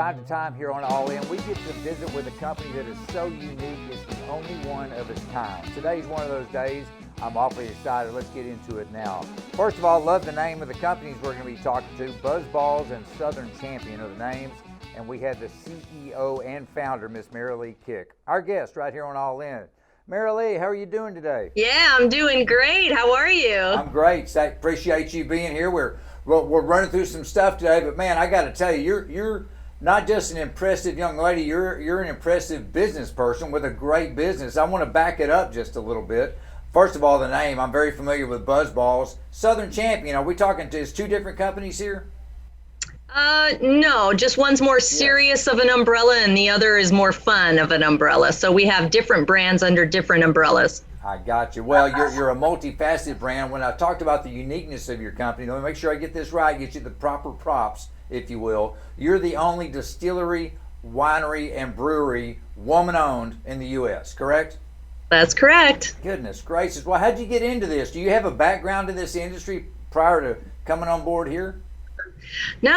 time to time here on All In, we get to visit with a company that is so unique, it's the only one of its kind. Today's one of those days. I'm awfully excited. Let's get into it now. First of all, love the name of the companies we're going to be talking to. BuzzBallz and Southern Champion are the names. And we had the CEO and founder, Miss Merrilee Kick, our guest right here on All In. Merrilee, how are you doing today? Yeah, I'm doing great. How are you? I'm great. Appreciate you being here. We're running through some stuff today, but man, I got to tell you, you're not just an impressive young lady. You're an impressive business person with a great business. I want to back it up just a little bit. First of all, the name. I'm very familiar with BuzzBallz. Southern Champion. Are we talking to two different companies here? No, just one's more serious of an umbrella and the other is more fun of an umbrella. So we have different brands under different umbrellas. I got you. Well, you're a multifaceted brand. When I talked about the uniqueness of your company, let me make sure I get this right, get you the proper props, if you will. You're the only distillery, winery, and brewery woman-owned in the U.S., correct? That's correct. Goodness gracious. Well, how'd you get into this? Do you have a background in this industry prior to coming on board here? No.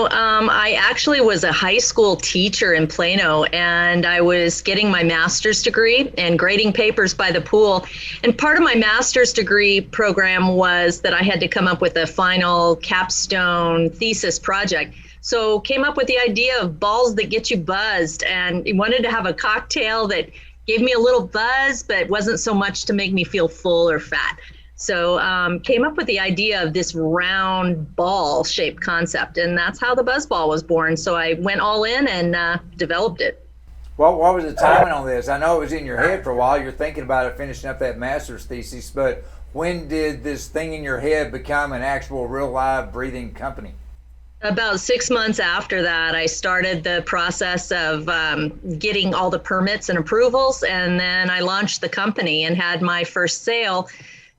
I actually was a high school teacher in Plano, and I was getting my master's degree and grading papers by the pool. And part of my master's degree program was that I had to come up with a final capstone thesis project. So came up with the idea of balls that get you buzzed, and wanted to have a cocktail that gave me a little buzz, but wasn't so much to make me feel full or fat. So came up with the idea of this round ball shaped concept, and that's how the BuzzBall was born. So I went all in and developed it. Well, what was the timing on this? I know it was in your head for a while. You're thinking about it, finishing up that master's thesis, but when did this thing in your head become an actual real live breathing company? About 6 months after that, I started the process of getting all the permits and approvals, and then I launched the company and had my first sale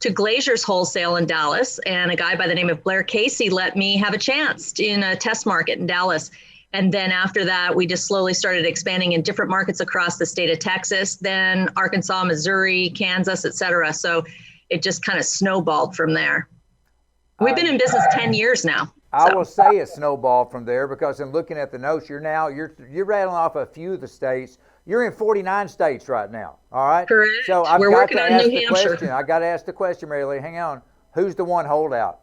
to Glazier's Wholesale in Dallas, and a guy by the name of Blair Casey let me have a chance in a test market in Dallas. And then after that, we just slowly started expanding in different markets across the state of Texas, then Arkansas, Missouri, Kansas, et cetera. So it just kind of snowballed from there. We've been in business 10 years now. I will say it snowballed from there because in looking at the notes, you're rattling off a few of the states. You're in 49 states right now, all right? Correct. So We're working on New Hampshire. Question. I got to ask the question, Merrilee. Hang on. Who's the one holdout?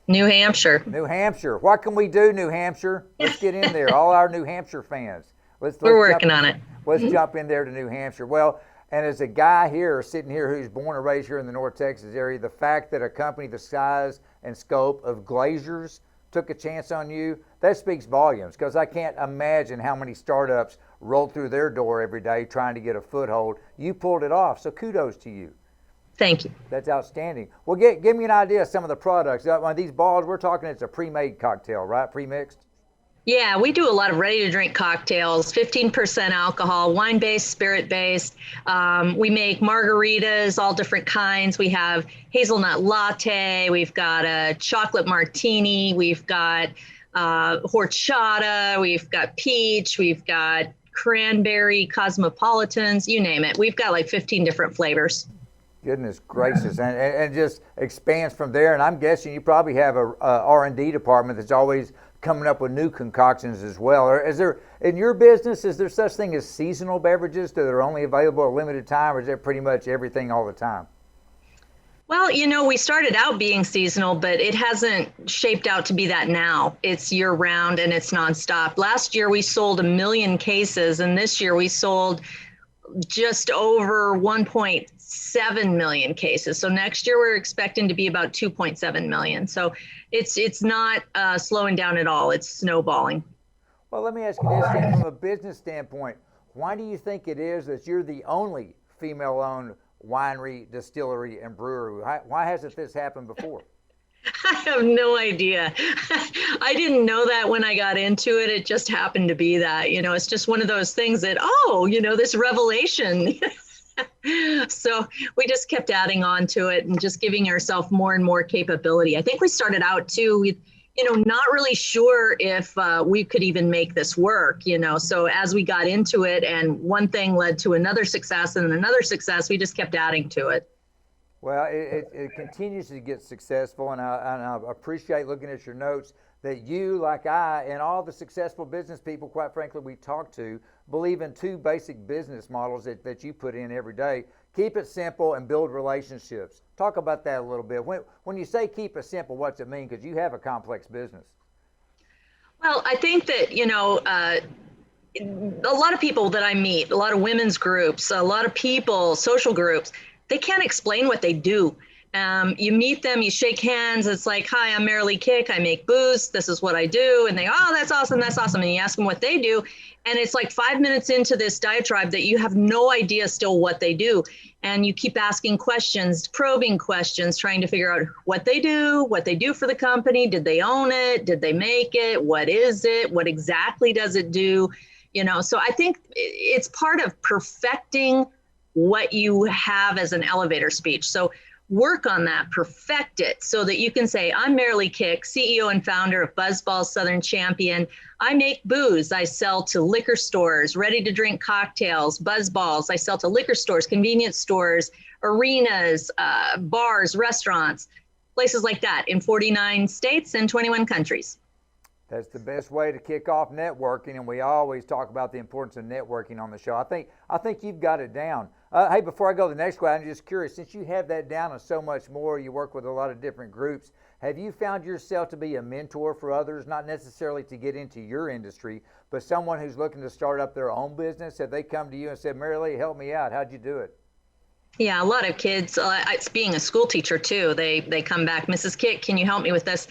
New Hampshire. New Hampshire. What can we do, New Hampshire? Let's get in there. All our New Hampshire fans. We're working on it. Let's jump in there to New Hampshire. Well, and as a guy here, sitting here, who's born and raised here in the North Texas area, the fact that a company the size and scope of Glazier's took a chance on you, that speaks volumes, because I can't imagine how many startups roll through their door every day trying to get a foothold. You pulled it off, so kudos to you. Thank you. That's outstanding. Well, give me an idea of some of the products. These balls, we're talking it's a pre-made cocktail, right? Pre-mixed? Yeah, we do a lot of ready-to-drink cocktails, 15% alcohol, wine-based, spirit-based. We make margaritas, all different kinds. We have hazelnut latte. We've got a chocolate martini. We've got horchata. We've got peach. We've got cranberry, cosmopolitans, you name it. We've got like 15 different flavors. Goodness gracious, and just expands from there. And I'm guessing you probably have a R&D department that's always coming up with new concoctions as well. Or is there, in your business, is there such thing as seasonal beverages that are only available at a limited time, or is that pretty much everything all the time? Well, we started out being seasonal, but it hasn't shaped out to be that now. It's year round and it's nonstop. Last year we sold 1 million cases, and this year we sold just over 1.7 million cases. So next year we're expecting to be about 2.7 million. So it's not slowing down at all. It's snowballing. Well, let me ask you this, then, from a business standpoint, why do you think it is that you're the only female-owned winery, distillery, and brewery? Why hasn't this happened before? I have no idea. I didn't know that when I got into it. It just happened to be that, it's just one of those things that, this revelation. So we just kept adding on to it and just giving ourselves more and more capability. I think we started out too with, not really sure if we could even make this work, so as we got into it and one thing led to another success and another success, we just kept adding to it. Well, it continues to get successful, and I appreciate looking at your notes that you, like I, and all the successful business people, quite frankly, we talk to, believe in two basic business models that you put in every day. Keep it simple and build relationships. Talk about that a little bit. When you say keep it simple, what's it mean? Because you have a complex business. Well, I think that, a lot of people that I meet, a lot of women's groups, a lot of people, social groups, they can't explain what they do. You meet them, you shake hands. It's like, hi, I'm Merrilee Kick. I make booze. This is what I do. And they, oh, that's awesome. That's awesome. And you ask them what they do. And it's like 5 minutes into this diatribe that you have no idea still what they do. And you keep asking questions, probing questions, trying to figure out what they do for the company. Did they own it? Did they make it? What is it? What exactly does it do? So I think it's part of perfecting what you have as an elevator speech. So work on that, perfect it so that you can say, I'm Merrilee Kick, CEO and founder of BuzzBallz Southern Champion. I make booze. I sell to liquor stores, ready to drink cocktails, BuzzBallz. I sell to liquor stores, convenience stores, arenas, bars, restaurants, places like that in 49 states and 21 countries. That's the best way to kick off networking, and we always talk about the importance of networking on the show. I think you've got it down. Hey, before I go to the next question, I'm just curious, since you have that down and so much more, you work with a lot of different groups, have you found yourself to be a mentor for others, not necessarily to get into your industry, but someone who's looking to start up their own business? Have they come to you and said, Merrilee, help me out? How'd you do it? Yeah, a lot of kids, it's being a school teacher too, they come back, Mrs. Kick, can you help me with this?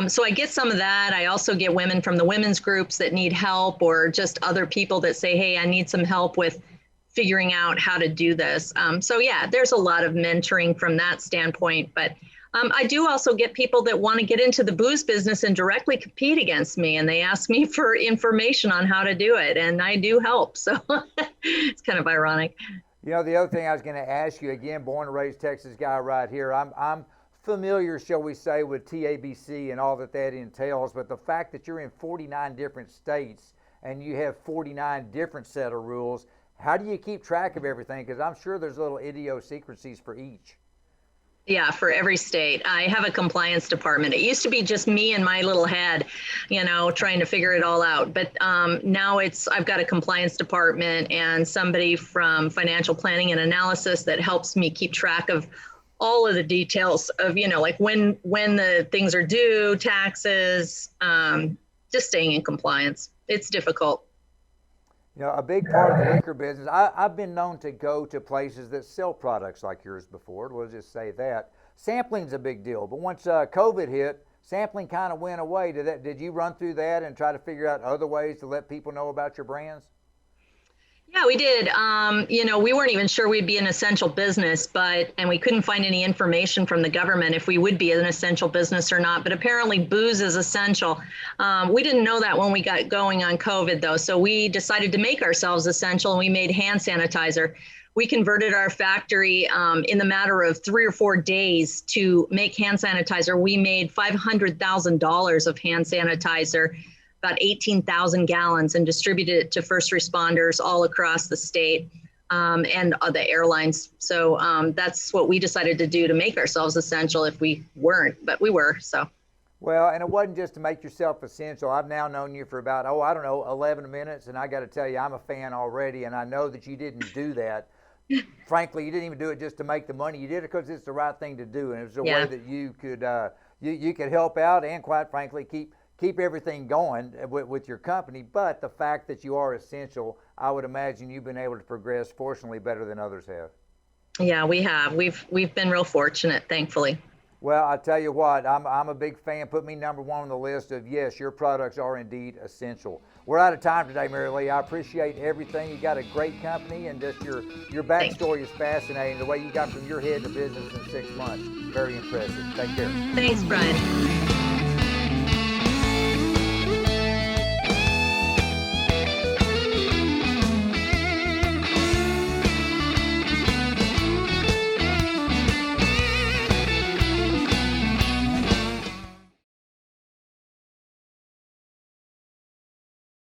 So I get some of that. I also get women from the women's groups that need help, or just other people that say, hey, I need some help with figuring out how to do this. So yeah, there's a lot of mentoring from that standpoint, but I do also get people that want to get into the booze business and directly compete against me, and they ask me for information on how to do it, and I do help. So it's kind of ironic. The other thing I was going to ask you, again, born and raised Texas guy right here, I'm familiar, shall we say, with TABC and all that entails, but the fact that you're in 49 different states and you have 49 different set of rules, how do you keep track of everything? Because I'm sure there's little idiosyncrasies for each. Yeah, for every state. I have a compliance department. It used to be just me and my little head, trying to figure it all out. But now I've got a compliance department and somebody from financial planning and analysis that helps me keep track of all of the details of, like when the things are due, taxes, just staying in compliance. It's difficult. A big part of the liquor business, I've been known to go to places that sell products like yours before. We'll just say that. Sampling's a big deal, but once COVID hit, sampling kind of went away. Did you run through that and try to figure out other ways to let people know about your brands? Yeah, we did. We weren't even sure we'd be an essential business, and we couldn't find any information from the government if we would be an essential business or not. But apparently booze is essential. We didn't know that when we got going on COVID, though. So we decided to make ourselves essential, and we made hand sanitizer. We converted our factory in the matter of 3 or 4 days to make hand sanitizer. We made $500,000 of hand sanitizer, about 18,000 gallons, and distributed it to first responders all across the state and the airlines. So that's what we decided to do to make ourselves essential if we weren't, but we were, so. Well, and it wasn't just to make yourself essential. I've now known you for about, 11 minutes, and I got to tell you, I'm a fan already, and I know that you didn't do that. Frankly, you didn't even do it just to make the money. You did it because it's the right thing to do, and it was a way that you could you could help out and, quite frankly, keep everything going with your company. But the fact that you are essential, I would imagine you've been able to progress, fortunately, better than others have. Yeah, we have. We've been real fortunate, thankfully. Well, I tell you what, I'm a big fan. Put me number one on the list of, yes, your products are indeed essential. We're out of time today, Merrilee. I appreciate everything. You got a great company, and just your backstory is fascinating. The way you got from your head to business in 6 months, very impressive. Take care. Thanks, Bryan.